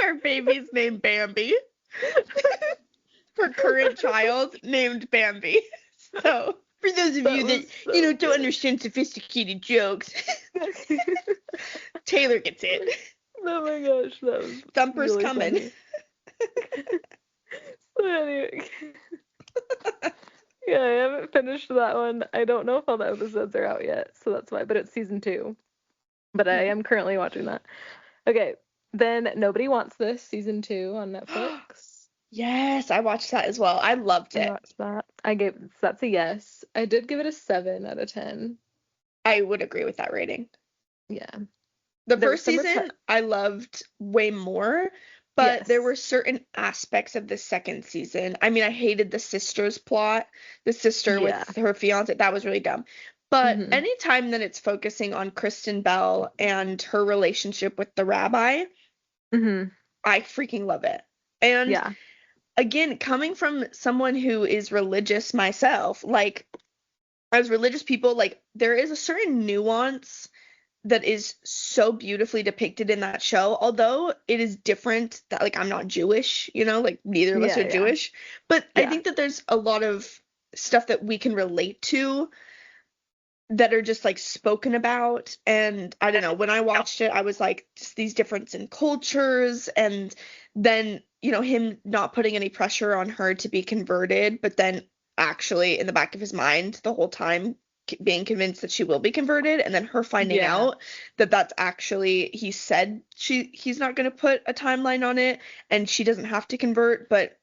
her baby's named Bambi. Her current child named Bambi. So, for those of That you that, was so don't good. understand sophisticated jokes, Taylor gets it. Oh my gosh, that was Thumper's really coming. funny. So anyway, yeah, I haven't finished that one. I don't know if all the episodes are out yet, so that's why. But it's season two. But I am currently watching that. Okay, then Nobody Wants This season two on Netflix. Yes, I watched that as well. I loved I it. watched that. That's a yes. I did give it a 7 out of 10. I would agree with that rating. Yeah. The There was first some season I loved way more, but there were yes. certain aspects of the second season. I mean, I hated the sister's plot, the sister with Yeah. her fiance. That was really dumb. But Hmm. anytime that it's focusing on Kristen Bell and her relationship with the rabbi, Hmm. I freaking love it. And Yeah. again, coming from someone who is religious myself, like as religious people, like there is a certain nuance that is so beautifully depicted in that show. Although it is different that like I'm not Jewish, like neither of us are Yeah, yeah. Jewish, but I Yeah. think that there's a lot of stuff that we can relate to that are just like spoken about. And I don't know, when I watched it, I was like just these difference in cultures, and then, him not putting any pressure on her to be converted, but then actually in the back of his mind the whole time being convinced that she will be converted, and then her finding Yeah. out that that's actually he said he's not going to put a timeline on it and she doesn't have to convert, but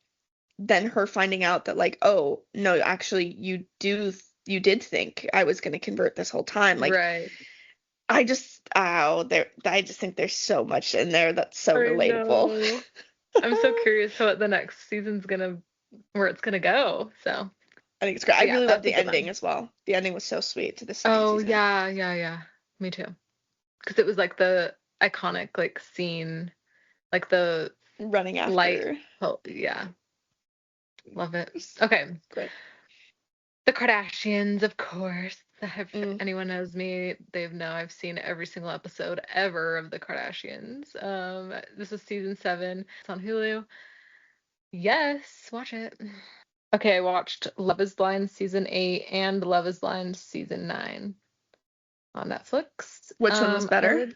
then her finding out that like, oh no, actually you did think I was going to convert this whole time. Like Right. I just think there's so much in there that's so I relatable. know. I'm so curious what the next season's gonna where it's gonna go. So, I think it's great. I but yeah, really love that's a the good ending one. as well. The ending was so sweet to the second Oh season. yeah, yeah, yeah. Me too. Because it was like the iconic like scene, like the Running light. after. Oh yeah, love it. It's Okay, great. the Kardashians, of course. If Mm. anyone knows me, they know I've seen every single episode ever of the Kardashians. This is season 7. It's on Hulu. Yes, watch it. Okay, I watched Love is Blind season 8 and Love is Blind season 9 on Netflix. Which one was I better?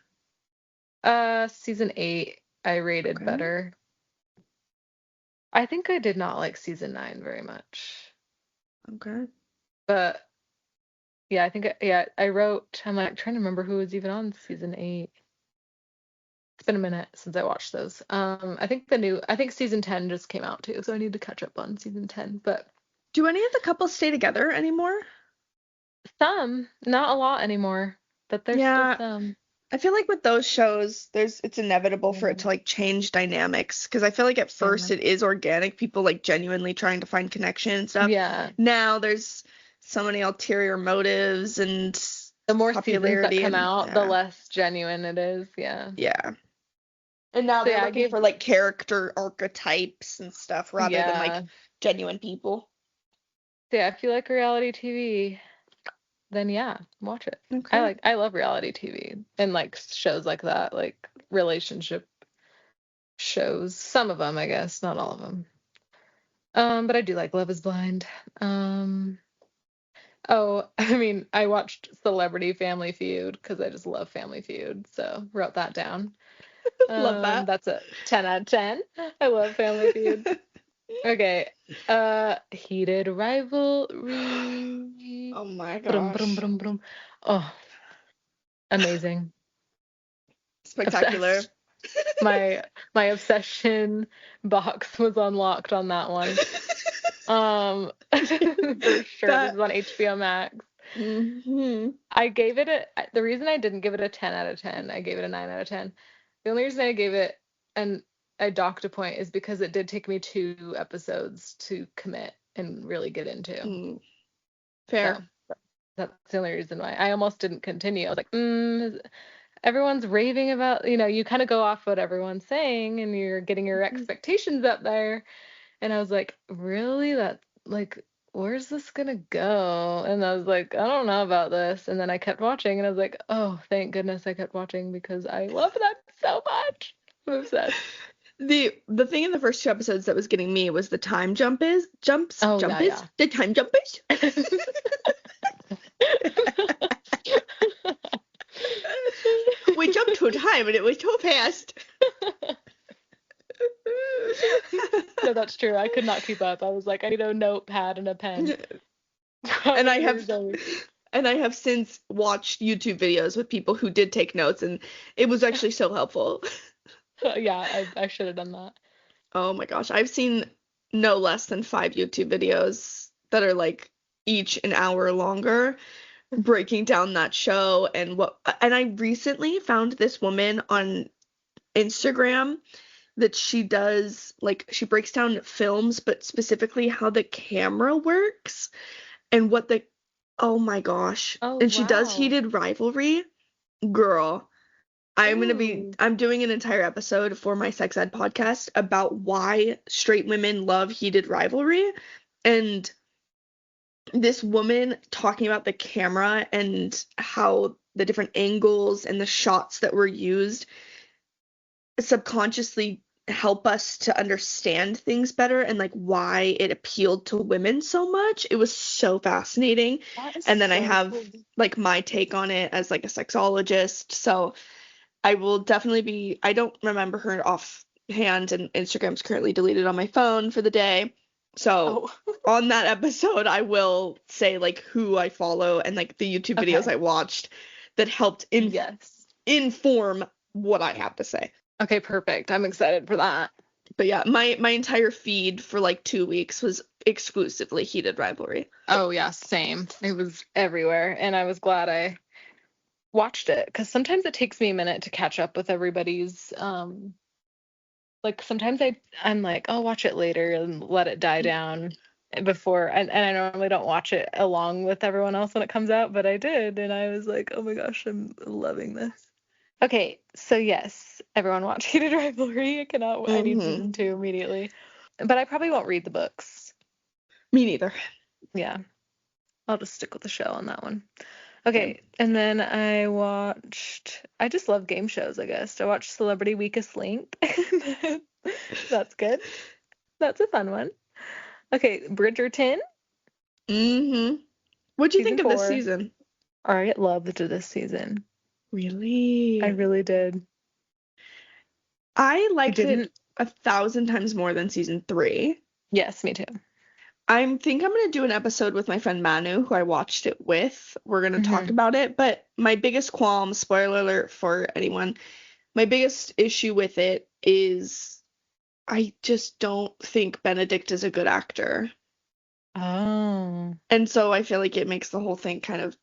would season 8 I rated Okay. better. I think I did not like season 9 very much. Okay. But yeah, I'm like trying to remember who was even on season 8. It's been a minute since I watched those. I think season 10 just came out too, so I need to catch up on season 10. But Do any of the couples stay together anymore? some, not a lot anymore, but there's still Yeah, some. I feel like with those shows, it's inevitable for it Yeah. to like change dynamics because I feel like at first Yeah. it is organic, people like genuinely trying to find connection and stuff. Yeah. Now there's so many ulterior motives and The more seasons that popularity come and out, the less genuine it is. Yeah. yeah. And now So they're yeah, I looking gave for like character archetypes and stuff rather than like yeah. genuine people. So yeah, if you like reality TV, then yeah, watch it. Okay. I love reality TV and like shows like that, like relationship shows. Some of them, I guess, not all of them. But I do like Love is Blind. Um, oh, I mean, I watched Celebrity Family Feud because I just love Family Feud, so wrote that down. Love that. That's a 10 out of 10. I love Family Feud. Okay. Heated rivalry. Oh my Brum, brum, gosh. brum, brum. Oh, amazing. Spectacular. Obsessed. My obsession box was unlocked on that one. For sure. This That is on HBO Max. hmm I gave it the reason I didn't give it a 10 out of 10, I gave it a 9 out of 10. The only reason I gave it and I docked a point is because it did take me 2 episodes to commit and really get into. So Fair. that's the only reason why. I almost didn't continue. I was like, everyone's raving about, you kind of go off what everyone's saying and you're getting your expectations up there. And I was like, really? That, like, where's this gonna go? And I was like, I don't know about this. And then I kept watching and I was like, oh, thank goodness I kept watching because I love that so much. I'm obsessed. The thing in the first 2 episodes that was getting me was the time Oh, yeah, yeah. the time jumpers. We jumped through time and it was so fast. No, that's true. I could not keep up. I was like, I need a notepad and a pen. And I Years have old. and I have since watched YouTube videos with people who did take notes and it was actually so helpful. Yeah, I should have done that. Oh my gosh, I've seen no less than 5 YouTube videos that are like each an hour longer breaking down that show and I recently found this woman on Instagram that she does like she breaks down films but specifically how the camera works and what the oh my gosh. Oh, And she does wow. Heated Rivalry. Girl, Ooh. I'm doing an entire episode for my sex ed podcast about why straight women love Heated Rivalry and this woman talking about the camera and how the different angles and the shots that were used subconsciously help us to understand things better and like why it appealed to women so much. It was so fascinating. That is And then I so have cool. like my take on it as like a sexologist. So I will definitely be I don't remember her offhand and Instagram's currently deleted on my phone for the day. So Oh, on that episode I will say like who I follow and like the YouTube videos okay. I watched that helped Yes. inform what I have to say. Okay, perfect. I'm excited for that. But yeah, my entire feed for like 2 weeks was exclusively Heated Rivalry. Oh, yeah, same. It was everywhere, and I was glad I watched it because sometimes it takes me a minute to catch up with everybody's like sometimes I'm like, I'll watch it later and let it die down before and I normally don't watch it along with everyone else when it comes out, but I did and I was like, oh my gosh, I'm loving this. Okay, so yes, everyone watch Heated Rivalry. I need Mm-hmm. season 2 immediately. But I probably won't read the books. Me neither. Yeah, I'll just stick with the show on that one. Same. Okay, and then I just love game shows, I guess. I watched Celebrity Weakest Link. That's good. That's a fun one. Okay, Bridgerton, Mm-hmm. What'd you season think of this 4. season? I loved this season. I Really? really did. I I liked it didn't. 1,000 times more than season 3. Yes, me too. I'm gonna do an episode with my friend Manu, who I watched it with. We're gonna talk Hmm. about it, but my biggest qualm, spoiler alert for anyone, my biggest issue with it is I just don't think Benedict is a good actor. Oh, And so I feel like it makes the whole thing kind of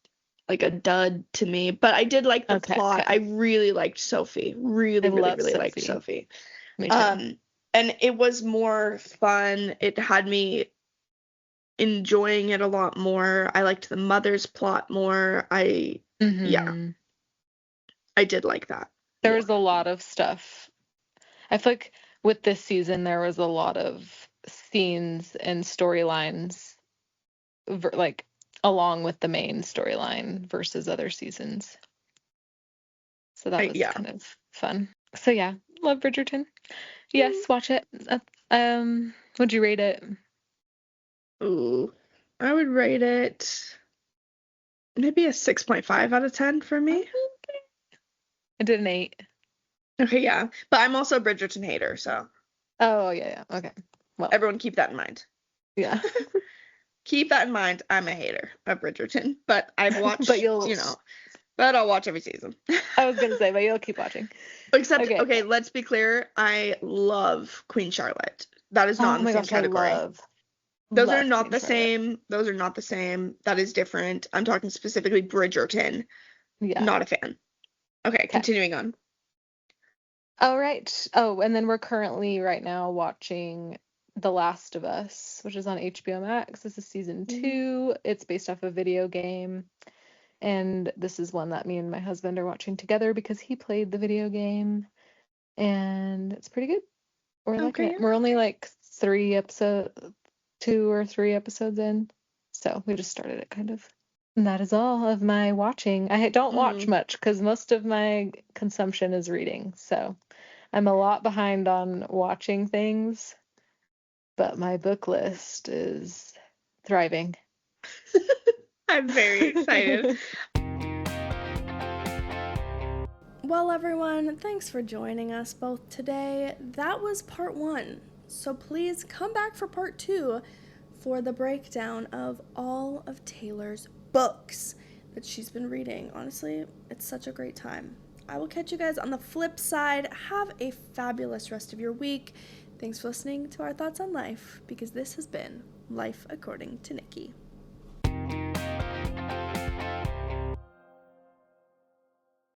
like a dud to me. But I did like the okay, plot. I okay. really liked Sophie. I Really, really, love really liked Sophie. Sophie. Me too. Um, and it was more fun. It had me enjoying it a lot more. I liked the mother's plot more. Yeah, Hmm. I did like that There was more. a lot of stuff. I feel like with this season, there was a lot of scenes and storylines, like along with the main storyline versus other seasons. So that was Yeah. kind of fun. So yeah, love Bridgerton. Mm. Yes, watch it. Would you rate it? Ooh, I would rate it maybe a 6.5 out of 10 for me. I did an 8. Okay, yeah. But I'm also a Bridgerton hater, so Oh yeah, yeah. Okay. Well, everyone keep that in mind. yeah. Keep that in mind. I'm a hater of Bridgerton, but I've But watched, you'll. but I'll watch every season. I was gonna say, but you'll keep watching. Except, Okay, okay, okay. let's be clear. I love Queen Charlotte. That is not Oh in the my same gosh, I category. love Not Queen the Charlotte. same. Those are not the same. That is different. I'm talking specifically Bridgerton. Yeah. Not a fan. Okay, Okay. continuing on. All right. Oh, and then we're currently right now watching The Last of Us, which is on HBO Max. This is season Mm, 2. It's based off a video game. And this is one that me and my husband are watching together because he played the video game. And it's pretty good. We're liking okay, it. yeah. We're only like 2 or 3 episodes in. So we just started it kind of. And that is all of my watching. I don't watch Mm. much because most of my consumption is reading. So I'm a lot behind on watching things, but my book list is thriving. I'm very excited. Well, everyone, thanks for joining us both today. That was part 1. So please come back for part 2 for the breakdown of all of Taylor's books that she's been reading. Honestly, it's such a great time. I will catch you guys on the flip side. Have a fabulous rest of your week. Thanks for listening to our thoughts on life, because this has been Life According to Nikki.